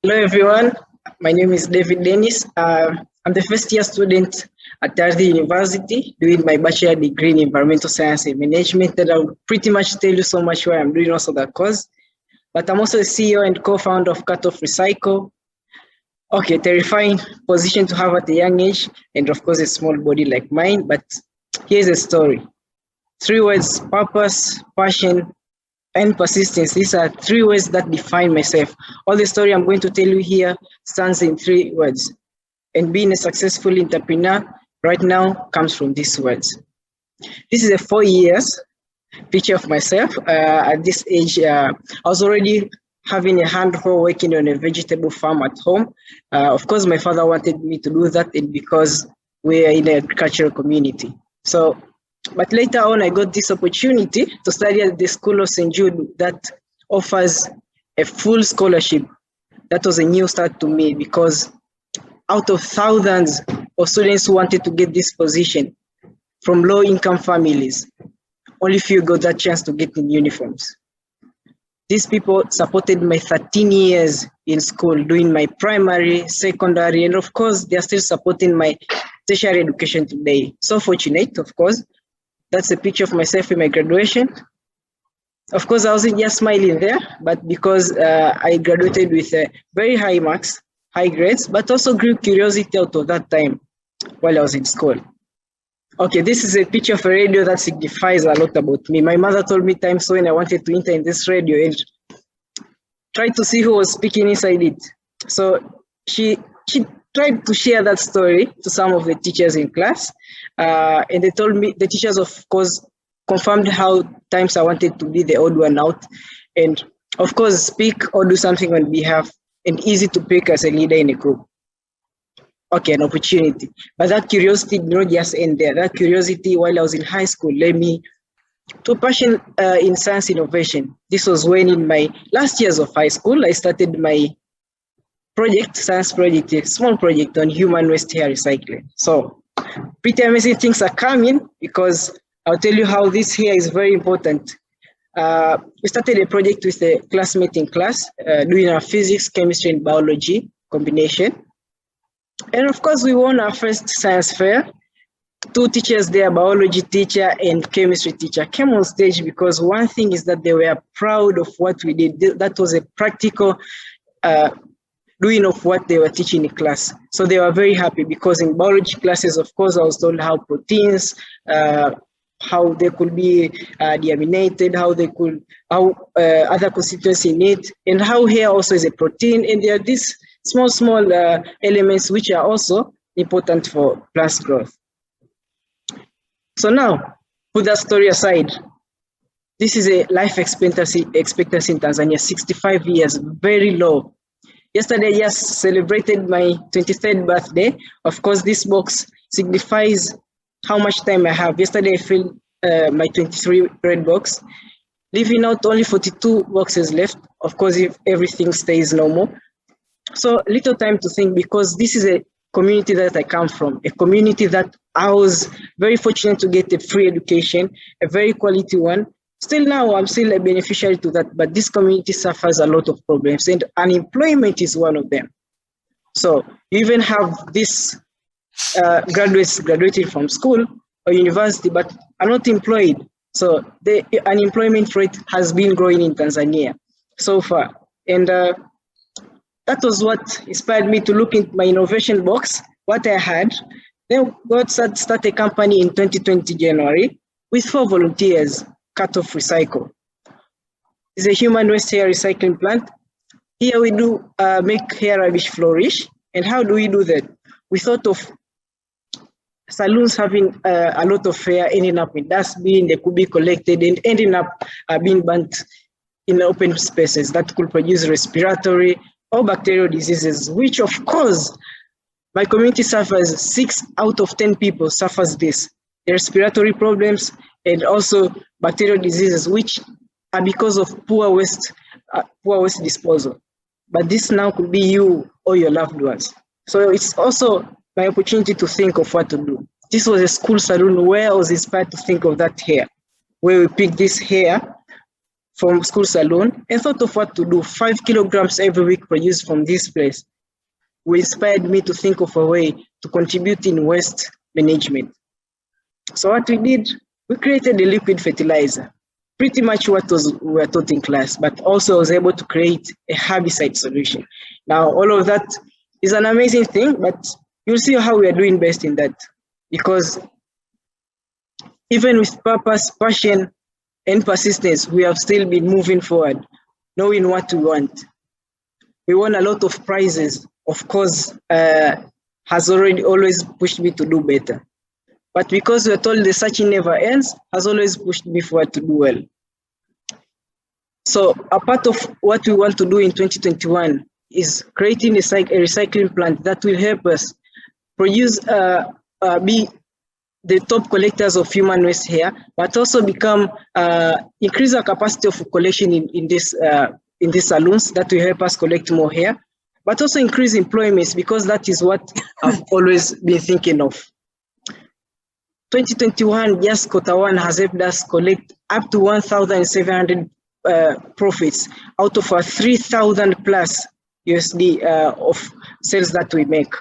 Hello everyone, my name is Denis. I'm the first year student at Tanzania University doing my bachelor degree in environmental science and management, and I'll pretty much tell you so much why I'm doing also that course. But I'm also a CEO and co-founder of Cut Off Recycle. Okay, terrifying position to have at a young age, and of course a small body like mine, but here's a story. 3 words: purpose, passion, and persistence. These are 3 words that define myself. All the story I'm going to tell you here stands in 3 words. And being a successful entrepreneur right now comes from these words. This is a 4 years picture of myself. At this age, I was already having a handful working on a vegetable farm at home. Of course, my father wanted me to do that, and because we are in an agricultural community. But later on, I got this opportunity to study at the School of St. Jude that offers a full scholarship. That was a new start to me, because out of thousands of students who wanted to get this position from low-income families, only few got that chance to get in uniforms. These people supported my 13 years in school, doing my primary, secondary, and of course, they're still supporting my tertiary education today. So fortunate, of course. That's a picture of myself in my graduation. Of course, I wasn't just smiling there, but because I graduated with very high marks, high grades, but also grew curiosity out of that time while I was in school. Okay, this is a picture of a radio that signifies a lot about me. My mother told me times when I wanted to enter in this radio and tried to see who was speaking inside it. So she tried to share that story to some of the teachers in class. And they told me, the teachers of course confirmed how times I wanted to be the odd one out, and of course speak or do something on behalf, and easy to pick as a leader in a group. Okay, an opportunity. But that curiosity did not just end there. That curiosity while I was in high school led me to a passion in science innovation. This was when in my last years of high school, I started my science project, a small project on human waste hair recycling. So pretty amazing things are coming, because I'll tell you how this here is very important. We started a project with a classmate in class, doing our physics, chemistry, and biology combination. And of course, we won our first science fair. 2 teachers there, biology teacher and chemistry teacher, came on stage because one thing is that they were proud of what we did. That was a practical doing of what they were teaching in class. So they were very happy, because in biology classes, of course, I was told how proteins, how they could be deaminated, how other constituents in it, and how hair also is a protein. And there are these small elements which are also important for plant growth. So now, put that story aside. This is a life expectancy in Tanzania, 65 years, very low. Yesterday, I just celebrated my 23rd birthday. Of course, this box signifies how much time I have. Yesterday, I filled my 23 red box, leaving out only 42 boxes left, of course, if everything stays normal. So little time to think, because this is a community that I come from, a community that I was very fortunate to get a free education, a very quality one. Still now, I'm still a beneficiary to that, but this community suffers a lot of problems, and unemployment is one of them. So you even have this graduates graduating from school or university, but are not employed. So the unemployment rate has been growing in Tanzania so far. And that was what inspired me to look into my innovation box, what I had. Then God started a company in 2020 January with 4 volunteers, Cut Off Recycle. It's a human waste hair recycling plant. Here we do make hair rubbish flourish. And how do we do that? We thought of saloons having a lot of hair ending up in dustbin. They could be collected and ending up being burnt in open spaces that could produce respiratory or bacterial diseases, which of course my community suffers. 6 out of 10 people suffers this, the respiratory problems and also bacterial diseases, which are because of poor waste disposal. But this now could be you or your loved ones. So it's also my opportunity to think of what to do. This was a school salon where I was inspired to think of that hair, where we pick this hair from school salon and thought of what to do. 5 kilograms every week produced from this place, which inspired me to think of a way to contribute in waste management. So what we did, we created a liquid fertilizer, pretty much what we were taught in class, but also was able to create a herbicide solution. Now, all of that is an amazing thing, but you'll see how we are doing best in that, because even with purpose, passion, and persistence, we have still been moving forward, knowing what we want. We won a lot of prizes. Of course, has always pushed me to do better. But because we're told the searching never ends, has always pushed me forward to do well. So a part of what we want to do in 2021 is creating a recycling plant that will help us produce, be the top collectors of human waste here, but also become, increase our capacity of collection in these salons that will help us collect more here, but also increase employment, because that is what I've always been thinking of. 2021, just quarter one has helped us collect up to 1,700 profits out of our 3,000 plus USD of sales that we make.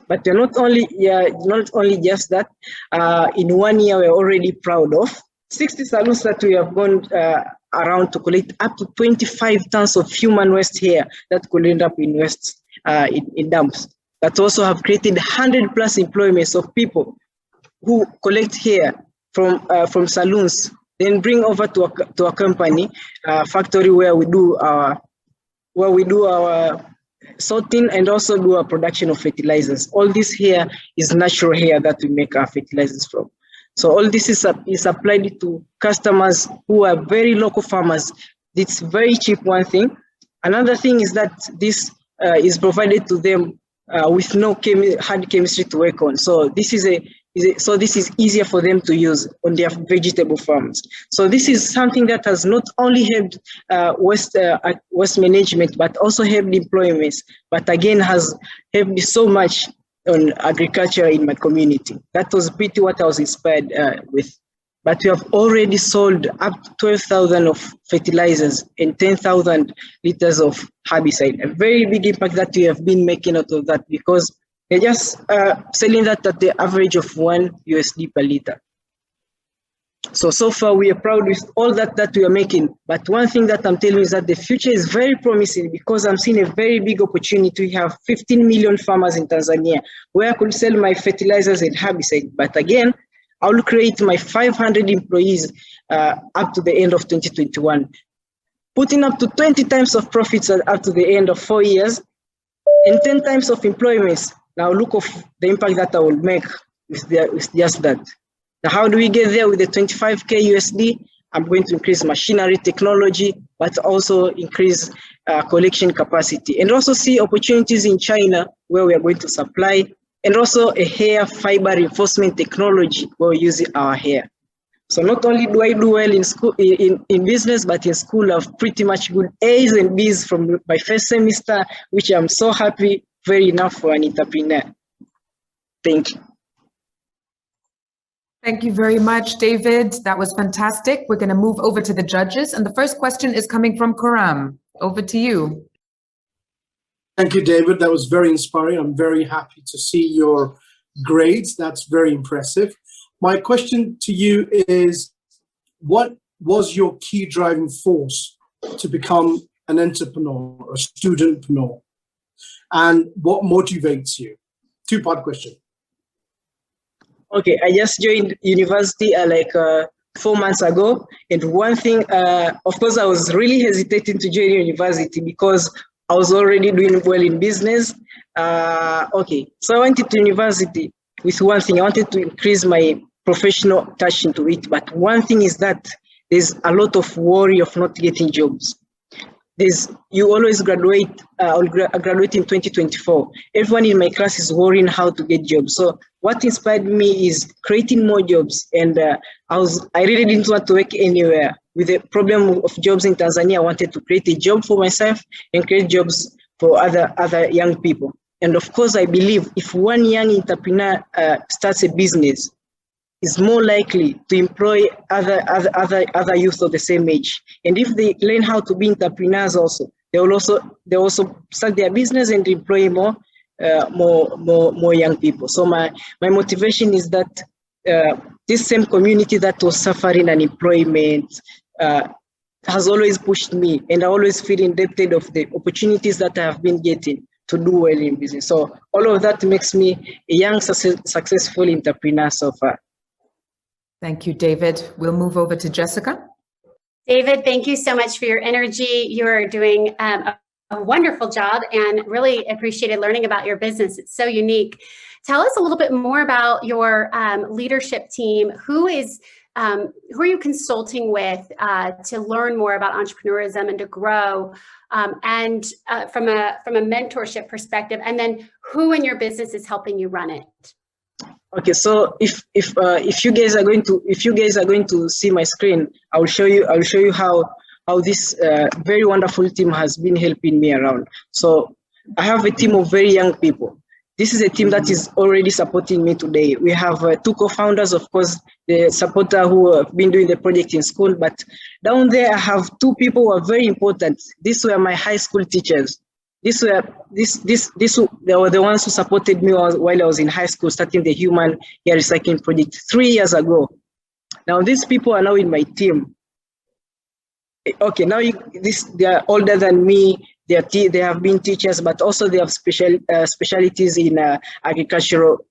But we're not only just that. In 1 year, we're already proud of 60 salons that we have gone around to collect up to 25 tons of human waste here that could end up in waste in dumps. That also have created 100 plus employments of people who collect here from saloons, then bring over to a company, factory where we do our sorting and also do our production of fertilizers. All this here is natural hair that we make our fertilizers from. So all this is applied to customers who are very local farmers. It's very cheap, one thing. Another thing is that this is provided to them with no hard chemistry to work on. So this is easier for them to use on their vegetable farms. So this is something that has not only helped waste management, but also helped employment, but again has helped so much on agriculture in my community. That was pretty what I was inspired with. But we have already sold up to 12,000 of fertilizers and 10,000 liters of herbicide. A very big impact that we have been making out of that, because they're just selling that at the average of $1 USD per liter. So far we are proud with all that we are making. But one thing that I'm telling you is that the future is very promising, because I'm seeing a very big opportunity. We have 15 million farmers in Tanzania where I could sell my fertilizers and herbicide. But again, I will create my 500 employees up to the end of 2021, putting up to 20 times of profits up to the end of 4 years and 10 times of employments. Now look of the impact that I will make with just that. Now, how do we get there with the 25K USD? I'm going to increase machinery technology, but also increase collection capacity, and also see opportunities in China where we are going to supply, and also a hair fiber reinforcement technology where we use our hair. So not only do I do well in school, in business, but in school I've pretty much good A's and B's from my first semester, which I'm so happy, very enough for an entrepreneur. Thank you. Thank you very much, David. That was fantastic. We're going to move over to the judges. And the first question is coming from Karam. Over to you. Thank you, David. That was very inspiring. I'm very happy to see your grades. That's very impressive. My question to you is, what was your key driving force to become an entrepreneur, a studentpreneur? And what motivates you? Two-part question. Okay, I just joined university 4 months ago. And one thing, of course, I was really hesitating to join university because I was already doing well in business. Okay, so I went to university with one thing. I wanted to increase my professional touch into it. But one thing is that there's a lot of worry of not getting jobs. You always graduate, I'll graduate in 2024. Everyone in my class is worrying how to get jobs. So what inspired me is creating more jobs. And I really didn't want to work anywhere. With the problem of jobs in Tanzania, I wanted to create a job for myself and create jobs for other young people. And of course, I believe if one young entrepreneur starts a business, is more likely to employ other youth of the same age. And if they learn how to be entrepreneurs also, they also start their business and employ more young people. So my motivation is that this same community that was suffering unemployment has always pushed me, and I always feel indebted of the opportunities that I have been getting to do well in business. So all of that makes me a young, successful entrepreneur so far. Thank you, David. We'll move over to Jessica. David, thank you so much for your energy. You are doing a wonderful job, and really appreciated learning about your business. It's so unique. Tell us a little bit more about your leadership team. Who are you consulting with to learn more about entrepreneurism and to grow, and from a mentorship perspective? And then who in your business is helping you run it? Okay, so if you guys are going to see my screen, I will show you how this very wonderful team has been helping me around. So I have a team of very young people. This is a team that is already supporting me today. We have 2 co-founders, of course, the supporter who have been doing the project in school, but down there I have 2 people who are very important. These were my high school teachers. They were the ones who supported me while I was in high school, starting the human hair recycling project 3 years ago. Now these people are now in my team. Okay, now they are older than me. They have been teachers, but also they have specialties in agricultural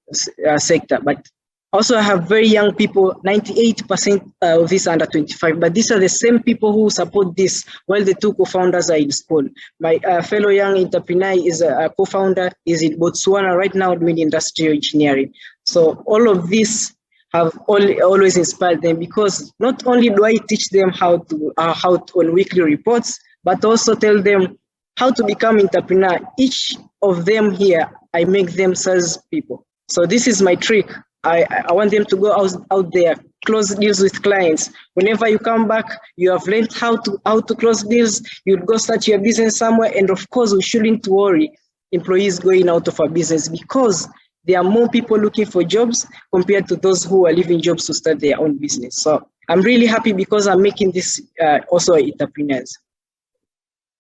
sector. But also I have very young people, 98% of this under 25. But these are the same people who support this while the 2 co-founders are in school. My fellow young entrepreneur is a co-founder, is in Botswana right now doing industrial engineering. So all of this have always inspired them, because not only do I teach them how to on weekly reports, but also tell them how to become entrepreneur. Each of them here, I make them salespeople. So this is my trick. I want them to go out there, close deals with clients. Whenever you come back, you have learned how to close deals. You'd go start your business somewhere, and of course, we shouldn't worry employees going out of our business, because there are more people looking for jobs compared to those who are leaving jobs to start their own business. So I'm really happy because I'm making this also entrepreneurs.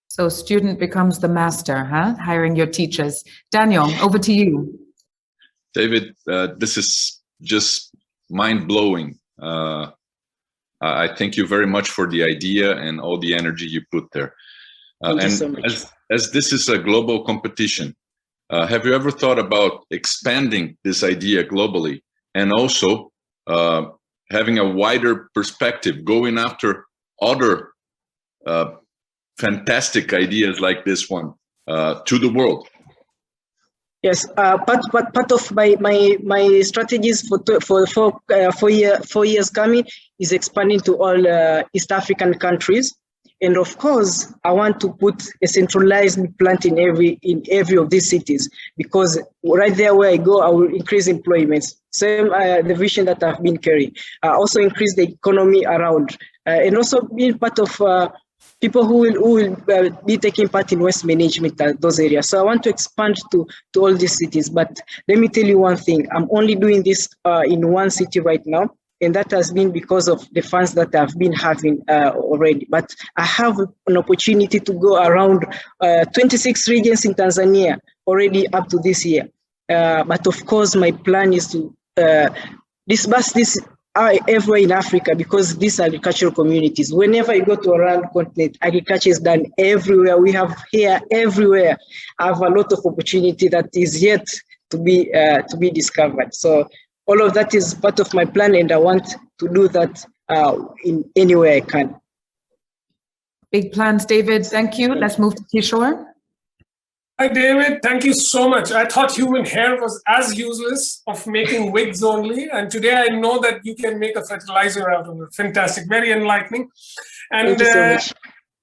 So student becomes the master, huh? Hiring your teachers. Daniel, over to you. David, this is just mind-blowing. I thank you very much for the idea and all the energy you put there. Thank you so much. As this is a global competition, have you ever thought about expanding this idea globally, and also having a wider perspective, going after other fantastic ideas like this one to the world? Yes, part of my strategies for 4 years coming is expanding to all East African countries. And of course, I want to put a centralized plant in every of these cities, because right there where I go, I will increase employment. Same the vision that I've been carrying. Also increase the economy around, and also being part of people who will be taking part in waste management at those areas. So I want to expand to all these cities. But let me tell you one thing: I'm only doing this in one city right now. And that has been because of the funds that I've been having already. But I have an opportunity to go around 26 regions in Tanzania already up to this year. But of course, my plan is to disperse this everywhere in Africa, because these are agricultural communities. Whenever you go to around the continent, agriculture is done everywhere. We have here everywhere. I have a lot of opportunity that is yet to be discovered. So all of that is part of my plan, and I want to do that in any way I can. Big plans, David. Thank you. Let's move to Kishore. Hi, David. Thank you so much. I thought human hair was as useless of making wigs only, and today I know that you can make a fertilizer out of it. Fantastic. Very enlightening. And thank you so much.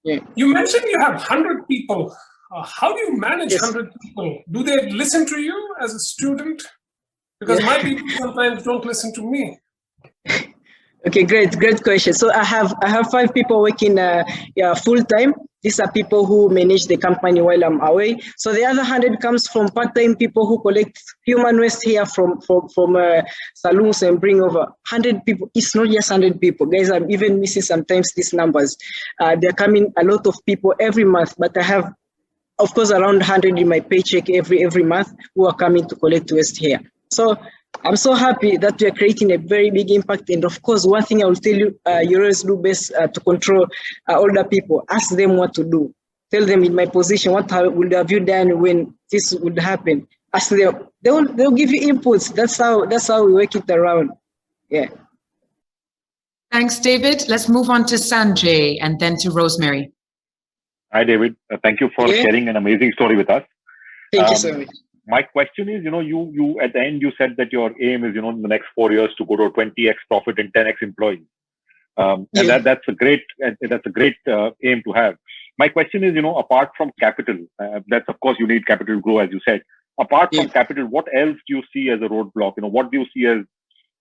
Yeah. You mentioned you have 100 people. How do you manage 100 people? Do they listen to you as a student? Because my people sometimes don't listen to me. Okay, great question. So I have 5 people working full time, These are people who manage the company while I'm away. So the other 100 comes from part-time people who collect human waste here from saloons and bring over 100 people. It's not just 100 people. Guys, I'm even missing sometimes these numbers. They're coming a lot of people every month, but I have, of course, around 100 in my paycheck every month who are coming to collect waste here. So I'm so happy that we are creating a very big impact. And of course, one thing I will tell you, you always do best to control older people. Ask them what to do. Tell them in my position, what would have you done when this would happen? Ask them. They'll give you inputs. That's how we work it around. Yeah. Thanks, David. Let's move on to Sanjay and then to Rosemary. Hi, David. Thank you for sharing an amazing story with us. Thank you so much. My question is, you at the end, you said that your aim is, in the next 4 years to go to 20x profit and 10x employees. And that's a great aim to have. My question is, apart from capital, that's of course you need capital to grow, as you said. Apart from capital, what else do you see as a roadblock? What do you see as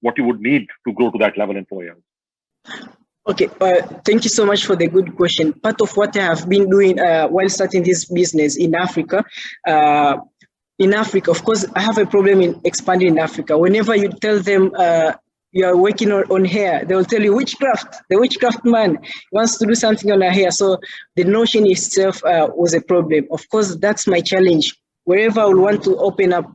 what you would need to grow to that level in 4 years? Okay, thank you so much for the good question. Part of what I have been doing while starting this business in Africa, of course, I have a problem in expanding in Africa. Whenever you tell them you are working on hair, they will tell you witchcraft. The witchcraft man wants to do something on her hair. So the notion itself was a problem. Of course, that's my challenge. Wherever I will want to open up,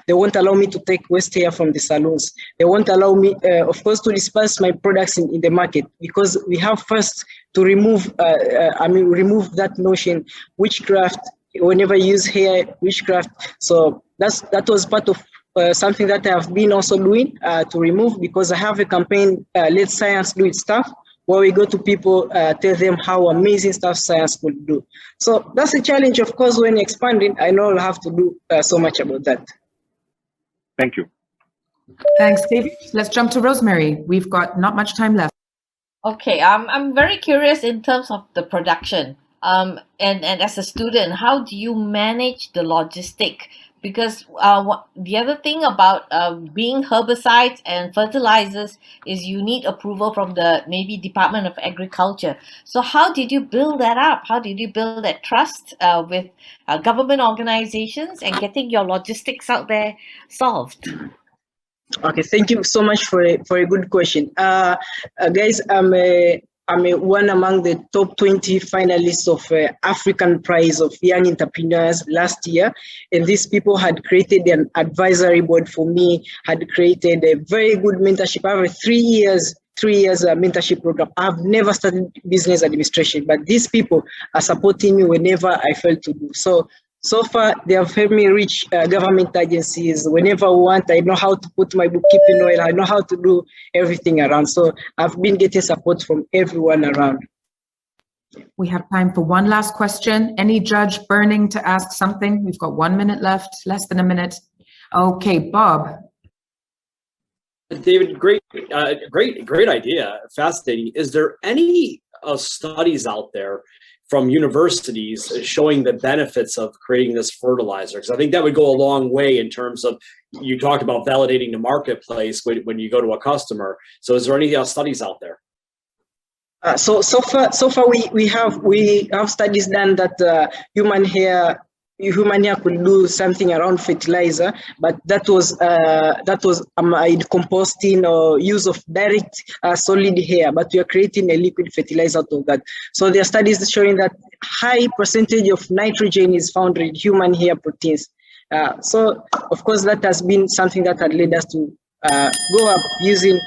they won't allow me to take waste hair from the salons. They won't allow me, of course, to disperse my products in the market, because we have first to remove that notion, witchcraft. Whenever you use hair, witchcraft. So that was part of something that I have been also doing to remove, because I have a campaign, Let Science Do Its Stuff, where we go to people, tell them how amazing stuff science could do. So that's a challenge, of course, when expanding. I know I'll have to do so much about that. Thank you. Thanks, David. Let's jump to Rosemary. We've got not much time left. Okay, I'm very curious in terms of the production. And as a student, how do you manage the logistic? Because the other thing about being herbicides and fertilizers is you need approval from the maybe Department of Agriculture. So how did you build that up? How did you build that trust with government organizations and getting your logistics out there solved? Okay, thank you so much for a good question. Guys, I'm one among the top 20 finalists of African Prize of Young Entrepreneurs last year. And these people had created an advisory board for me, had created a very good mentorship. I have a 3 years mentorship program. I've never started business administration, but these people are supporting me whenever I fail to do so. Far, they have helped me reach government agencies whenever I want. I know how to put my bookkeeping oil. I know how to do everything around. So I've been getting support from everyone around. We have time for one last question. Any judge burning to ask something? We've got 1 minute left, less than a minute. Okay, Bob. David, great idea. Fascinating. Is there any studies out there from universities showing the benefits of creating this fertilizer? Because I think that would go a long way in terms of, you talked about validating the marketplace when you go to a customer. So is there any studies out there? So far we have studies done that human hair could do something around fertilizer, but that was composting or use of direct solid hair, but we are creating a liquid fertilizer out of that. So there are studies showing that high percentage of nitrogen is found in human hair proteins. So of course that has been something that had led us to go up using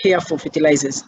hair for fertilizers.